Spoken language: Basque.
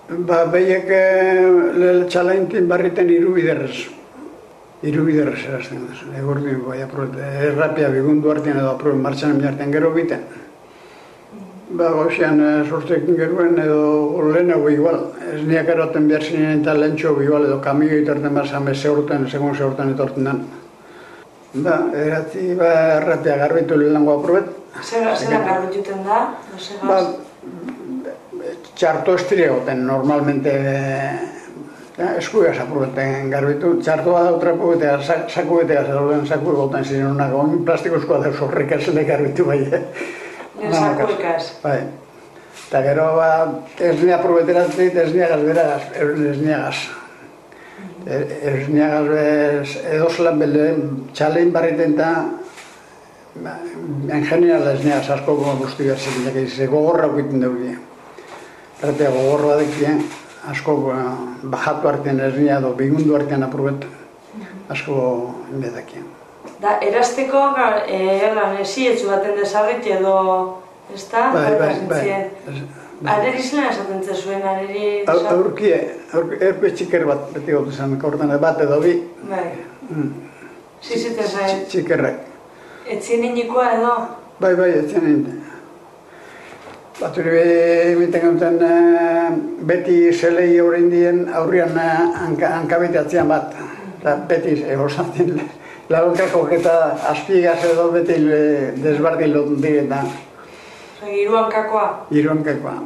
Behiek txalaintin barriten irubiderrez. Irubiderrez erazten da. Egordin bai aprobet. Errapia bigundu artean edo aprobet martxan emiartean gero biten. Goxean sortzekin geruen edo lehenago igual. Ez niak eroten behar zinen eta lehentxo igual edo kamio itorten behar zame segun zeurten etorten den. Eratzi errapia garbitu lehenango aprobet. Zeran garbituten da? Txarto estriagoten, normalmente eskuegaz aprobeten garbitu. Txartoa da utrapu betea, saku betea zerolen saku egoten ziren honak. Plastikozkoa da sorrik ezele garbitu bai. Saku ikaz. Bai. Eta gero esnea aprobeteratzeit esneagaz beragaz, esneagaz. Esneagaz bez edozlan bele txalein barriten eta en general esneagaz asko guzti behar ziren, gogorra ukiten dugu. Errepea gogorroa dekien, asko bajatu artean esnea edo bigundu artean aprobet, asko bedakien. Da, erazteko, esietzu baten desagiti edo, ez da? Bai. Areri zela esaten zuen, areri... Aurkie, erpe txiker bat beti gotu zen, kortan bat edo bi. Bai. Ziziten zain? Txikerrek. Etzien inikoa edo? Bai, etzien inikoa. Baturi egiten gauten beti zelei horrein dien aurrian hankabiteatzean bat. Beti egozatzen lagunkako eta azpigaz edo beti desbardin lotun diretan. Hiru hankakoa? Hiru hankakoa.